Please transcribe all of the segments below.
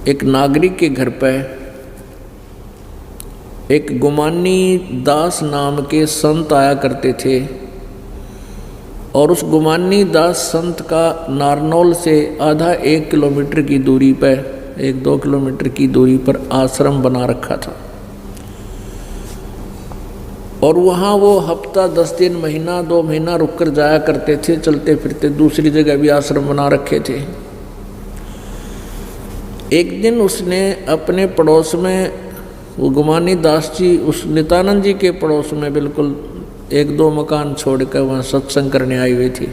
एक नागरिक के घर पर एक गुमानी दास नाम के संत आया करते थे और उस गुमानी दास संत का नारनौल से आधा 1 किलोमीटर की दूरी पर 1-2 किलोमीटर की दूरी पर आश्रम बना रखा था और वहाँ वो हफ्ता 10 दिन महीना 2 महीना रुक कर जाया करते थे। चलते फिरते दूसरी जगह भी आश्रम बना रखे थे। एक दिन उसने अपने पड़ोस में, वो गुमानी दास जी उस नित्यानंद जी के पड़ोस में बिल्कुल 1-2 मकान छोड़कर वहाँ सत्संग करने आई हुई थी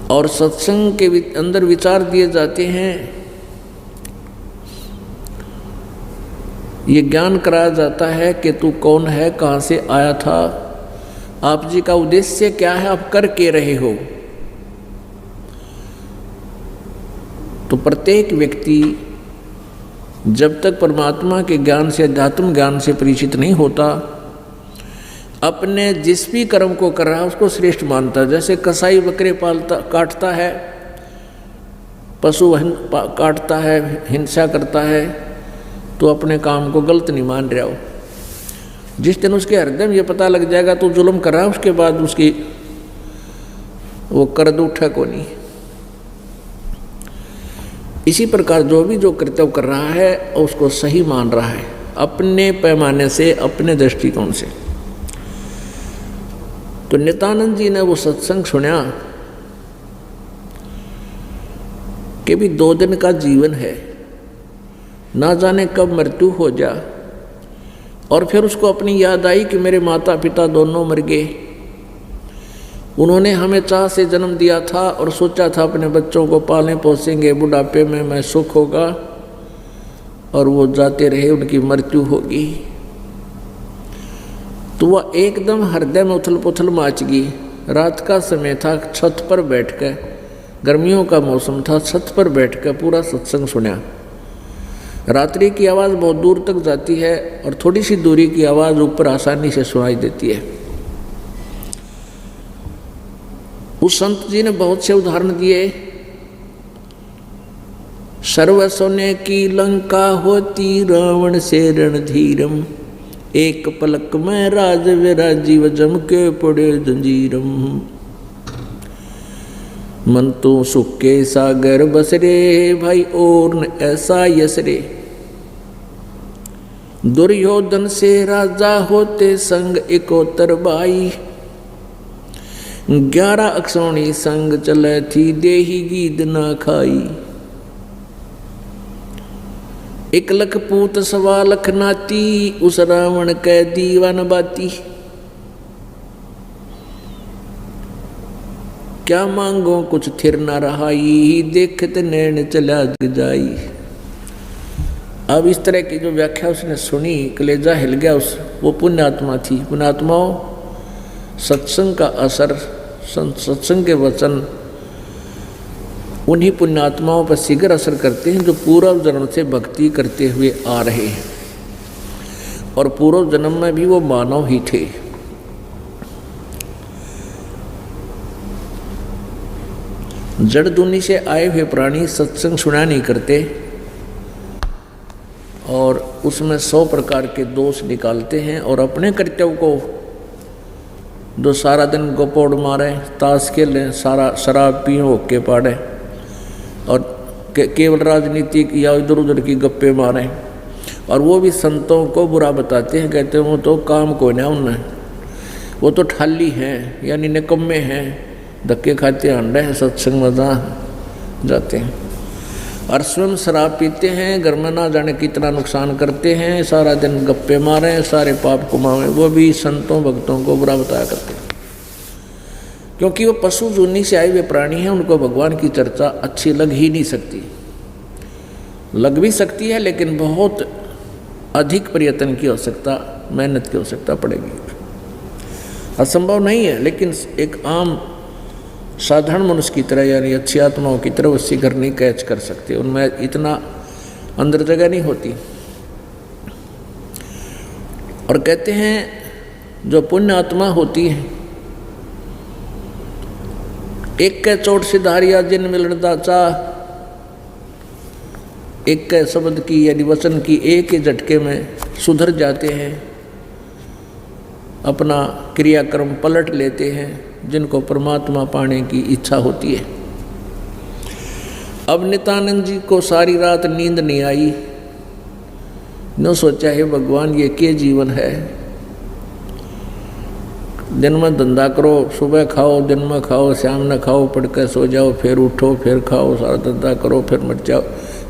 और सत्संग के अंदर विचार दिए जाते हैं, ये ज्ञान कराया जाता है कि तू कौन है, कहाँ से आया था, आप जी का उद्देश्य क्या है, आप कर के रहे हो। तो प्रत्येक व्यक्ति जब तक परमात्मा के ज्ञान से, अध्यात्म ज्ञान से परिचित नहीं होता, अपने जिस भी कर्म को कर रहा है उसको श्रेष्ठ मानता है। जैसे कसाई बकरे काटता है, पशु काटता है, हिंसा करता है, तो अपने काम को गलत नहीं मान रहा हो। जिस दिन उसके हृदय में ये पता लग जाएगा तो जुल्म कर रहा है, उसके बाद उसकी वो कर्द उठा को नहीं। इसी प्रकार जो भी जो कर्तव्य कर रहा है उसको सही मान रहा है अपने पैमाने से, अपने दृष्टिकोण से। तो नित्यानंद जी ने वो सत्संग सुना कि भी 2 दिन का जीवन है, ना जाने कब मृत्यु हो जा। और फिर उसको अपनी याद आई कि मेरे माता पिता दोनों मर गए, उन्होंने हमें चाह से जन्म दिया था और सोचा था अपने बच्चों को पालें पोसेंगे, बुढ़ापे में मैं सुख होगा, और वो जाते रहे, उनकी मृत्यु होगी। तो वह एकदम हृदय में उथल पुथल मच गई। रात का समय था, छत पर बैठकर, गर्मियों का मौसम था, छत पर बैठकर पूरा सत्संग सुना। रात्रि की आवाज़ बहुत दूर तक जाती है और थोड़ी सी दूरी की आवाज़ ऊपर आसानी से सुनाई देती है। उस संत जी ने बहुत से उदाहरण दिए। सर्व सोने की लंका होती रावण से रणधीरम, एक पलक में राज विराजीव जम के पड़े जंजीरम। मन तो सुख के सागर बसरे, भाई और न ऐसा यसरे। दुर्योधन से राजा होते संग 71 बाई, 11 अक्षौणी संग चले थी देही गीद ना खाई। 1 लख पूत 1.25 लाख नाती, उस रावण कै दीवान बाती। क्या मांगो कुछ थिर न रहाई, देखत नैन चला जाई। अब इस तरह की जो व्याख्या उसने सुनी, कलेजा हिल गया। वो पुण्यात्मा थी। पुण्यात्माओं, सत्संग का असर, सत्संग के वचन उन्हीं पुण्यात्माओं पर शीघ्र असर करते हैं जो पूर्व जन्म से भक्ति करते हुए आ रहे हैं और पूर्व जन्म में भी वो मानव ही थे। जड़ दुनी से आए हुए प्राणी सत्संग सुना नहीं करते और उसमें 100 प्रकार के दोष निकालते हैं और अपने कर्तव्य को, जो सारा दिन गोपोड़ मारे, ताश खेलें, सारा शराब पियो होके पाड़े और केवल राजनीति की या इधर उधर की गप्पे मारें, और वो भी संतों को बुरा बताते हैं, कहते हैं वो तो काम को ना उन्हें, वो तो ठाली हैं, यानी निकम्मे हैं, धक्के खाते अंडे हैं, सत्संग में जाते हैं और स्वयं शराब पीते हैं, घर में ना जाने कितना नुकसान करते हैं, सारा दिन गप्पे मारें, सारे पाप कमाएं। वो भी संतों भक्तों को बुरा बताया करते हैं, क्योंकि वो पशु जूनी से आए हुए प्राणी हैं। उनको भगवान की चर्चा अच्छी लग ही नहीं सकती। लग भी सकती है लेकिन बहुत अधिक प्रयत्न की आवश्यकता, मेहनत की आवश्यकता पड़ेगी। असंभव नहीं है, लेकिन एक आम साधारण मनुष्य की तरह, यानी अच्छी आत्माओं की तरह उससे घर नहीं कैच कर सकते, उनमें इतना अंदर जगह नहीं होती। और कहते हैं जो पुण्य आत्मा होती है, एक के चोट सिधारिया जिन मिलन दाचा, एक शब्द की यानी वचन की एक ही झटके में सुधर जाते हैं, अपना क्रियाक्रम पलट लेते हैं, जिनको परमात्मा पाने की इच्छा होती है। अब नित्यानंद जी को सारी रात नींद नहीं आई। न सोचा है भगवान ये क्या जीवन है, दिन में धंधा करो, सुबह खाओ, दिन में खाओ, शाम में खाओ, पढ़ कर सो जाओ, फिर उठो, फिर खाओ, सारा धंधा करो, फिर मर जाओ,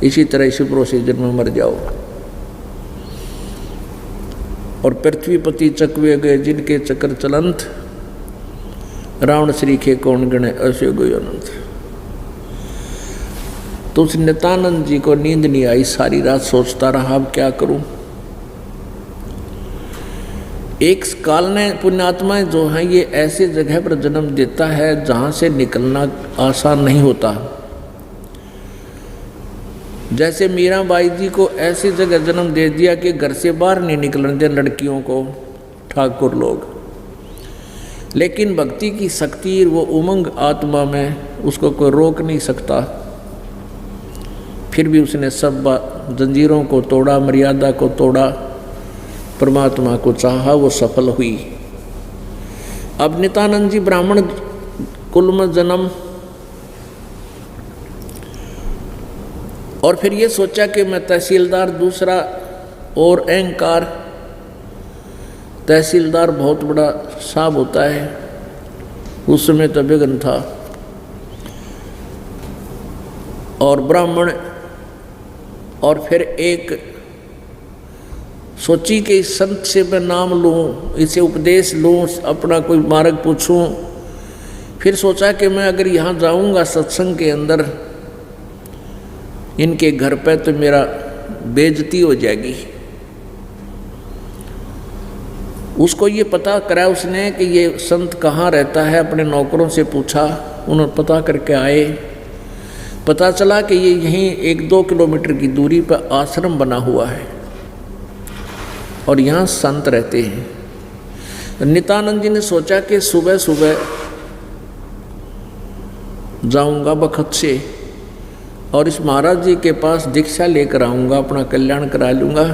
इसी तरह इसी प्रोसीजर में मर जाओ। और पृथ्वीपति चकवे गए जिनके चक्र चलंत, रावण श्रीखे कौन गणे ऐसे गयो अनंत। तो उस नित्यानंद जी को नींद नहीं आई, सारी रात सोचता रहा अब क्या करूं। एक काल ने पुण्यात्माएं जो हैं ये ऐसी जगह पर जन्म देता है जहां से निकलना आसान नहीं होता। जैसे मीराबाई जी को ऐसी जगह जन्म दे दिया कि घर से बाहर नहीं निकलने दे लड़कियों को ठाकुर लोग, लेकिन भक्ति की शक्ति वो उमंग आत्मा में उसको कोई रोक नहीं सकता। फिर भी उसने सब जंजीरों को तोड़ा, मर्यादा को तोड़ा, परमात्मा को चाहा, वो सफल हुई। अब नित्यानंद जी ब्राह्मण कुल में जन्म, और फिर ये सोचा कि मैं तहसीलदार, दूसरा और अहंकार, तहसीलदार बहुत बड़ा साहब होता है, उस समय तो विघ्न था, और ब्राह्मण, और फिर एक सोची कि इस संत से मैं नाम लूँ, इसे उपदेश लूँ, अपना कोई मार्ग पूछूं। फिर सोचा कि मैं अगर यहाँ जाऊँगा सत्संग के अंदर इनके घर पे तो मेरा बेइज्जती हो जाएगी। उसको ये पता करा उसने कि ये संत कहाँ रहता है, अपने नौकरों से पूछा, उन्होंने पता करके आए। पता चला कि ये यहीं 1-2 किलोमीटर की दूरी पर आश्रम बना हुआ है और यहाँ संत रहते हैं। नित्यानंद जी ने सोचा कि सुबह सुबह जाऊंगा बखत से और इस महाराज जी के पास दीक्षा लेकर आऊँगा, अपना कल्याण करा लूँगा।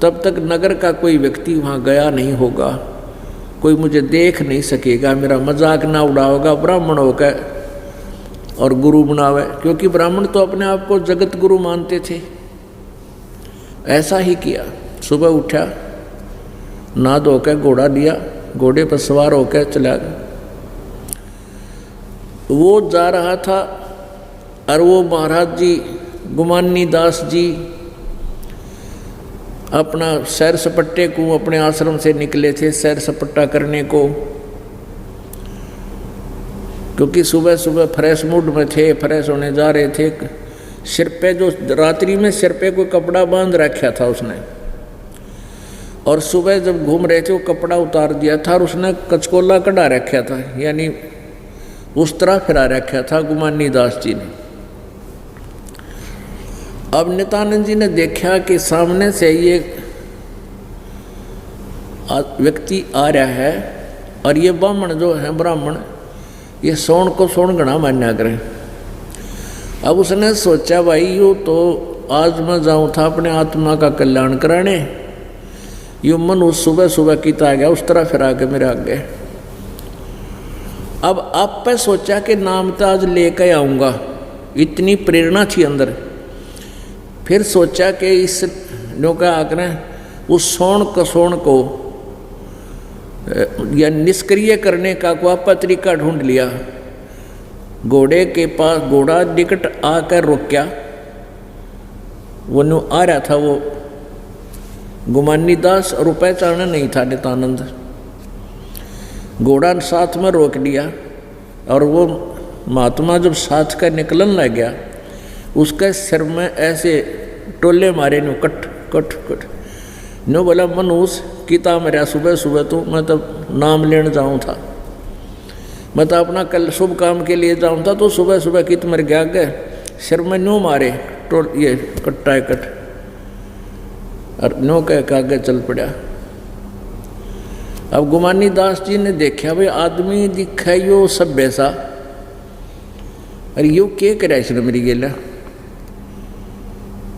तब तक नगर का कोई व्यक्ति वहाँ गया नहीं होगा, कोई मुझे देख नहीं सकेगा, मेरा मजाक ना उड़ाओगा, ब्राह्मण होकर और गुरु बनावे, क्योंकि ब्राह्मण तो अपने आप को जगत गुरु मानते थे। ऐसा ही किया। सुबह उठा, नहा धोकर घोड़ा लिया, घोड़े पर सवार होकर चला गया। वो जा रहा था और वो महाराज जी गुमानी दास जी अपना सैर सपट्टे को, अपने आश्रम से निकले थे सैर सपट्टा करने को, क्योंकि सुबह सुबह फ्रेश मूड में थे, फ्रेश होने जा रहे थे। सिर पे जो रात्रि में सिर पे कोई कपड़ा बांध रखा था उसने, और सुबह जब घूम रहे थे वो कपड़ा उतार दिया था और उसने कचकोला कढ़ा रखा था, यानी उस तरह फिरा रखा था गुमानी दास जी ने। अब नित्यानंद जी ने देखा कि सामने से ये व्यक्ति आ रहा है और ये ब्राह्मण जो है, ब्राह्मण ये सोन को सोन गणा मान्या करें। अब उसने सोचा भाई यूँ तो आज मैं जाऊँ था अपने आत्मा का कल्याण कराने, यूँ मन उस सुबह सुबह कीता गया उस तरह फिरा के मेरे आगे। अब आप पे सोचा कि नाम तो आज लेकर आऊँगा, इतनी प्रेरणा थी अंदर। फिर सोचा कि इस नो का आकर उस सोन कसोण को या निष्क्रिय करने का कोई तरीका ढूंढ लिया। घोड़े के पास घोड़ा निकट आकर रुका, वो नु आ रहा था वो गुमानी दास, और पहचाना नहीं था नित्यानंद। घोड़ा साथ में रोक लिया और वो महात्मा जब साथ का निकलन लग गया, उसके सिर में ऐसे टोले मारे no cut cut cut. No बोला मनुष किता मेरा सुबह सुबह तो मैं तो नाम लेने जाऊँ था, मैं तो अपना कल शुभ काम के लिए जाऊँ था, तो सुबह सुबह कित मर गया गए सिर में नो मारे टोल ये कट्टा कट, और नो कह के आगे चल पड़ा। अब गुमानी दास जी ने देखा भाई आदमी दिखा यो सभ्य सा, अरे यो के करे इसने मेरी गेला।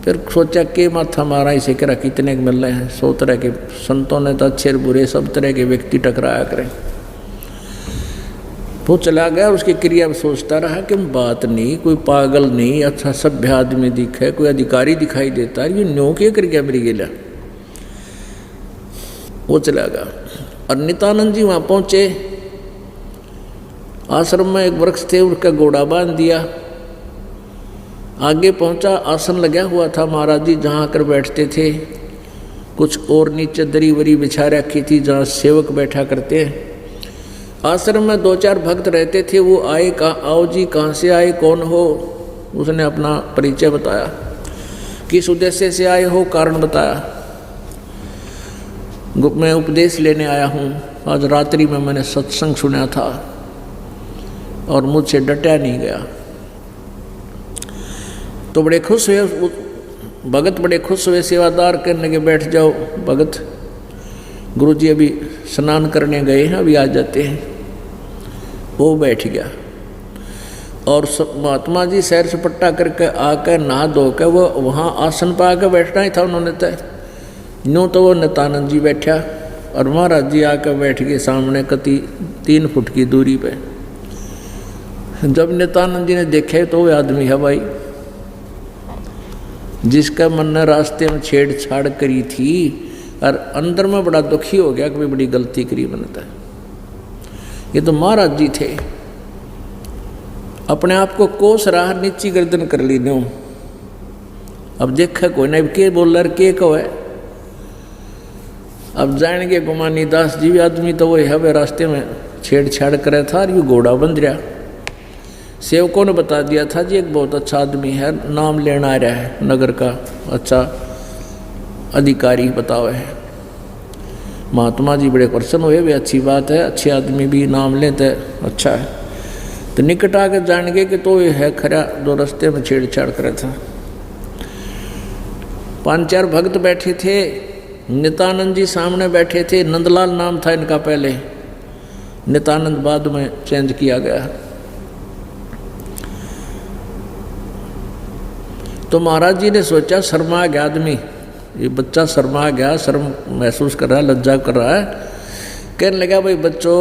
फिर सोचा कि माथा मारा इसे करा कितने के मिल रहे हैं। 100 तरह के संतों ने तो अच्छे बुरे सब तरह के व्यक्ति टकराया करें। वो चला गया, उसकी क्रिया में सोचता रहा कि बात नहीं, कोई पागल नहीं, अच्छा सभ्य आदमी दिखे, कोई अधिकारी दिखाई देता है, ये न्यो के कर गया मेरी गेला। वो चला गया और नित्यानंद जी वहाँ पहुँचे। आश्रम में एक वृक्ष थे, उसका घोड़ा बांध दिया। आगे पहुँचा, आसन लगा हुआ था महाराज जी जहाँ आकर बैठते थे। कुछ और नीचे दरी वरी बिछा रखी थी जहाँ सेवक बैठा करते हैं। आश्रम में 2-4 भक्त रहते थे। वो आए, कहा आओ जी, कहाँ से आए, कौन हो? उसने अपना परिचय बताया, किस उद्देश्य से आए हो, कारण बताया। मैं उपदेश लेने आया हूँ, आज रात्रि में मैंने सत्संग सुना था और मुझसे डटा नहीं गया। तो बड़े खुश हुए भगत, बड़े खुश हुए। सेवादार करने के बैठ जाओ भगत, गुरुजी अभी स्नान करने गए हैं, अभी आ जाते हैं। वो बैठ गया और महात्मा जी सैर सपट्टा करके आकर नहा धो कर वो वहाँ आसन पर आकर बैठना ही था उन्होंने तय। यूँ तो वो नित्यानंद जी बैठा और महाराज जी आकर बैठ गए सामने कति 3 फुट की दूरी पे। जब नित्यानंद जी ने देखे तो वो आदमी है भाई जिसका मन ने रास्ते में छेड़छाड़ करी थी और अंदर में बड़ा दुखी हो गया कि कोई बड़ी गलती करी बनता है। ये तो महाराज जी थे, अपने आप को कोस रहा, नीची गर्दन कर ली न्यू। अब देखा कोई नहीं के बोल के को है। अब जाएंगे गुमानी दास जी भी आदमी तो वही है, वे रास्ते में छेड़छाड़ करे था और ये घोड़ा बंध रहा। सेवकों ने बता दिया था जी एक बहुत अच्छा आदमी है, नाम लेना आ रहा है, नगर का अच्छा अधिकारी बताओ है। महात्मा जी बड़े प्रसन्न हुए, वे अच्छी बात है, अच्छे आदमी भी नाम लेते अच्छा है। तो निकट आकर जान गए कि तो ये है खरा, दो रास्ते में छेड़छाड़ करे था। 5-4 भक्त बैठे थे, नित्यानंद जी सामने बैठे थे। नंदलाल नाम था इनका पहले, नित्यानंद बाद में चेंज किया गया। तो महाराज जी ने सोचा शर्मा गया आदमी, ये बच्चा शर्मा गया, शर्म महसूस कर रहा है, लज्जा कर रहा है। कहने लगा भाई बच्चों,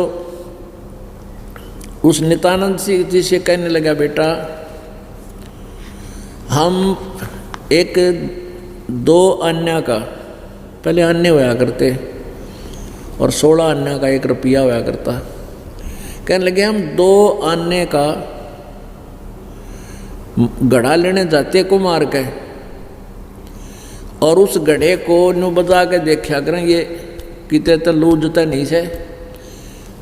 उस नित्यानंद जी से कहने लगा बेटा हम एक 2 अन्य का, पहले अन्य होया करते और 16 अन्य का 1 रुपया होया करता। कहने लगे हम 2 अन्य का घड़ा लेने जाते को मार के और उस घड़े को नु बजा के देखा करें ये किते तो लूजता नहीं से।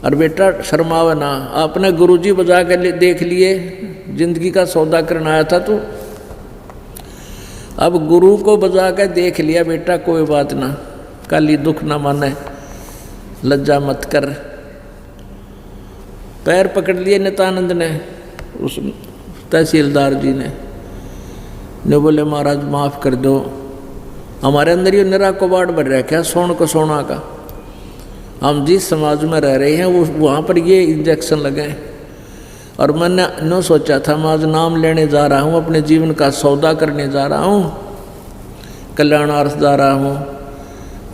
और बेटा शर्मावे ना, आपने गुरुजी बजा के देख लिए, जिंदगी का सौदा करना आया था तू। अब गुरु को बजा के देख लिया बेटा, कोई बात ना, काली दुख ना माने, लज्जा मत कर। पैर पकड़ लिए नित्यानंद ने, उस तहसीलदार जी ने बोले महाराज माफ़ कर दो, हमारे अंदर ये निरा कबाड़ भर रखा है सोन को सोना का। हम जिस समाज में रह रहे हैं वो वहाँ पर ये इंजेक्शन लगे। और मैंने न सोचा था मैं आज नाम लेने जा रहा हूँ, अपने जीवन का सौदा करने जा रहा हूँ, कल्याणार्थ जा रहा हूँ,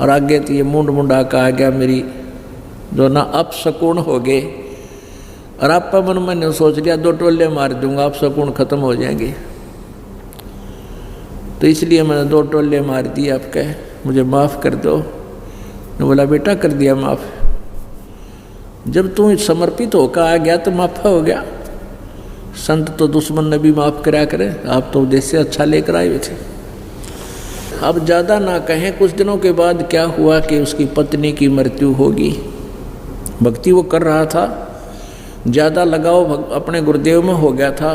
और आगे तो ये मुंड मुंडा का आ गया मेरी जो ना अपशकुन हो गए। और आप पर मन मैंने सोच लिया 2 टोले मार दूंगा, अपशकुन खत्म हो जाएंगे। तो इसलिए मैंने 2 टोले मार दिए आपके, मुझे माफ़ कर दो। ने बोला बेटा कर दिया माफ़, जब तू समर्पित होकर आ गया तो माफ़ हो गया। संत तो दुश्मन ने भी माफ़ करा करे, आप तो उद्देश्य अच्छा लेकर आए हुए थे। अब ज़्यादा ना कहें, कुछ दिनों के बाद क्या हुआ कि उसकी पत्नी की मृत्यु होगी। भक्ति वो कर रहा था, ज़्यादा लगाव अपने गुरुदेव में हो गया था,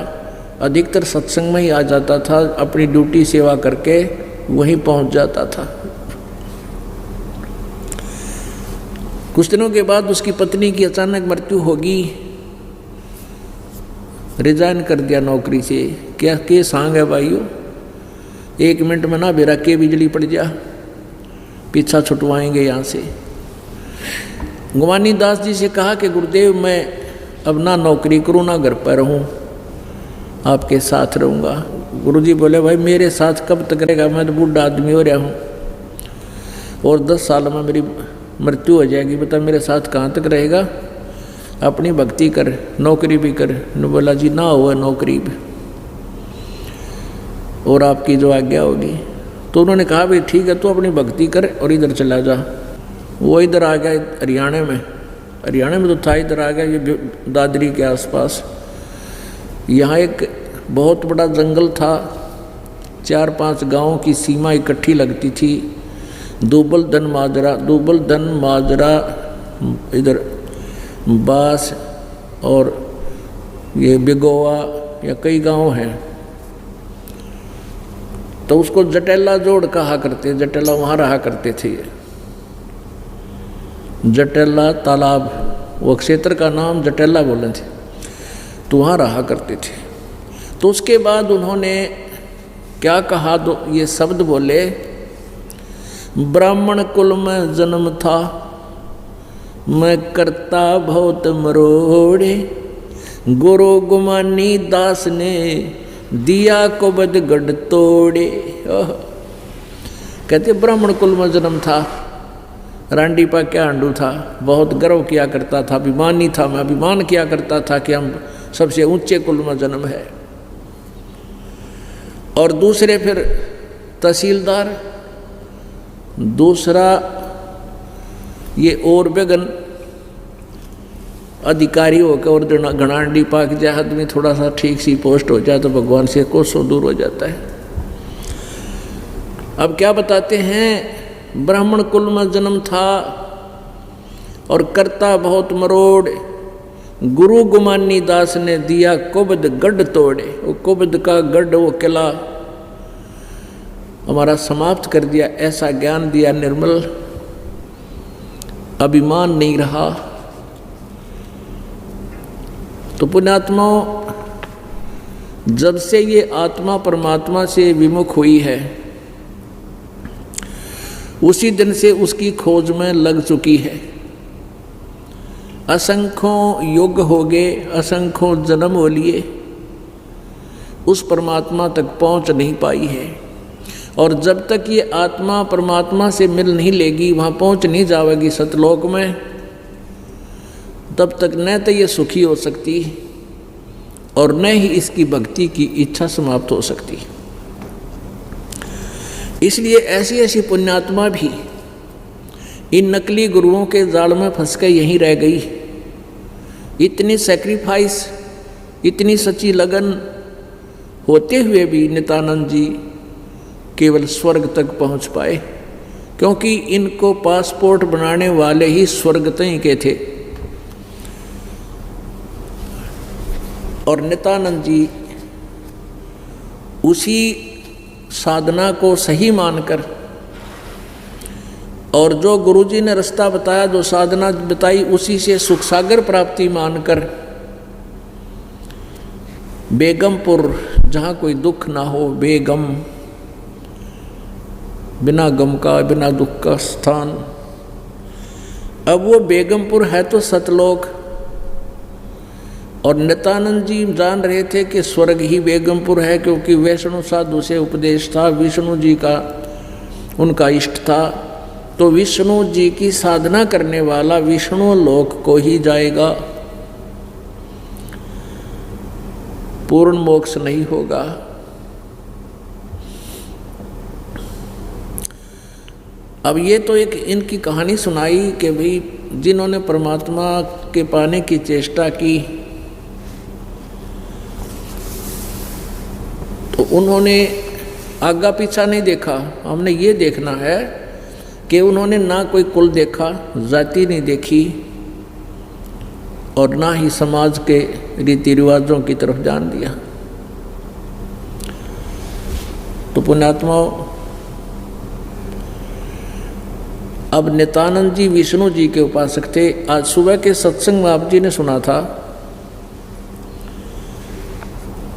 अधिकतर सत्संग में ही आ जाता था, अपनी ड्यूटी सेवा करके वहीं पहुंच जाता था। कुछ दिनों के बाद उसकी पत्नी की अचानक मृत्यु होगी। रिजाइन कर दिया नौकरी से। क्या के सांग है भाइयों, 1 मिनट में ना बेरा के बिजली पड़ जा, पीछा छुटवाएंगे यहाँ से। गुमानी दास जी से कहा कि गुरुदेव मैं अब ना नौकरी करूँ ना घर पर रहूँ, आपके साथ रहूँगा। गुरुजी बोले भाई मेरे साथ कब तक रहेगा, मैं तो बूढ़ा आदमी हो रहा हूँ और 10 साल में मेरी मृत्यु हो जाएगी, बता मेरे साथ कहाँ तक रहेगा, अपनी भक्ति कर, नौकरी भी कर। ने बोला जी ना हुआ नौकरी भी और आपकी जो आज्ञा होगी। तो उन्होंने कहा भाई ठीक है तू अपनी भक्ति कर और इधर चला जा। वो इधर आ गया हरियाणा में तो था, इधर आ गया ये दादरी के आसपास। यहाँ एक बहुत बड़ा जंगल था, 4-5 गांवों की सीमा इकट्ठी लगती थी। दूबल दन माजरा इधर बास और ये बिगोवा या कई गांव हैं। तो उसको जटेला जोड़ कहा करते, जटेला वहाँ रहा करते थे। ये जटेला तालाब, वो क्षेत्र का नाम जटेला बोले थे, तो वहाँ रहा करते थे। तो उसके बाद उन्होंने क्या कहा, ये शब्द बोले, ब्राह्मण कुल में जन्म था, मैं करता बहुत मरोड़े, गुरु गुमानी दास ने दिया को बद गढ़ तोड़े। कहते ब्राह्मण कुल में जन्म था, रांडी पा क्या हंडू था, बहुत गर्व किया करता था, अभिमानी था, मैं अभिमान किया करता था कि हम सबसे ऊंचे कुल में जन्म है। और दूसरे फिर तहसीलदार, दूसरा ये और बेगन अधिकारी होकर और घनाडी पाक जाए आदमी, थोड़ा सा ठीक सी पोस्ट हो जाए तो भगवान से कोसों दूर हो जाता है। अब क्या बताते हैं, ब्राह्मण कुल में जन्म था और करता बहुत मरोड़, गुरु गुमानी दास ने दिया कुबद गढ़ तोड़े। वो कुबद का गढ़, वो किला हमारा समाप्त कर दिया, ऐसा ज्ञान दिया निर्मल, अभिमान नहीं रहा। तो पुण्यात्माओं, जब से ये आत्मा परमात्मा से विमुख हुई है उसी दिन से उसकी खोज में लग चुकी है। असंख्यों युग हो गए, असंख्यों जन्म हो लिए, उस परमात्मा तक पहुंच नहीं पाई है। और जब तक ये आत्मा परमात्मा से मिल नहीं लेगी, वहाँ पहुंच नहीं जाएगी सतलोक में, तब तक न तो ये सुखी हो सकती और न ही इसकी भक्ति की इच्छा समाप्त हो सकती। इसलिए ऐसी ऐसी पुण्यात्मा भी इन नकली गुरुओं के जाल में फंस कर यहीं रह गई। इतनी सैक्रिफाइस, इतनी सच्ची लगन होते हुए भी नित्यानंद जी केवल स्वर्ग तक पहुंच पाए, क्योंकि इनको पासपोर्ट बनाने वाले ही स्वर्ग तय के थे। और नित्यानंद जी उसी साधना को सही मानकर और जो गुरुजी ने रास्ता बताया, जो साधना बताई, उसी से सुख सागर प्राप्ति मानकर बेगमपुर, जहाँ कोई दुख ना हो, बेगम, बिना गम का, बिना दुख का स्थान। अब वो बेगमपुर है तो सतलोक, और नित्यानंद जी जान रहे थे कि स्वर्ग ही बेगमपुर है, क्योंकि वैष्णव साधु से उपदेश था, विष्णु जी का उनका इष्ट था। तो विष्णु जी की साधना करने वाला विष्णु लोक को ही जाएगा, पूर्ण मोक्ष नहीं होगा। अब ये तो एक इनकी कहानी सुनाई कि भाई जिन्होंने परमात्मा के पाने की चेष्टा की तो उन्होंने आगा पीछा नहीं देखा। हमने ये देखना है कि उन्होंने ना कोई कुल देखा, जाति नहीं देखी, और ना ही समाज के रीति रिवाजों की तरफ ध्यान दिया। तो पुण्यात्माओं, अब नित्यानंद जी विष्णु जी के उपासक थे। आज सुबह के सत्संग में आप जी ने सुना था,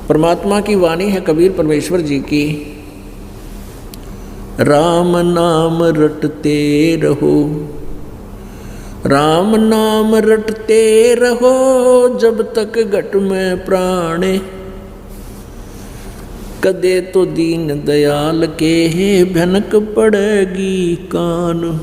परमात्मा की वाणी है कबीर परमेश्वर जी की, राम नाम रटते रहो, राम नाम रटते रहो, जब तक घट में प्राणे। कदे तो दीन दयाल के भनक पड़ेगी कान।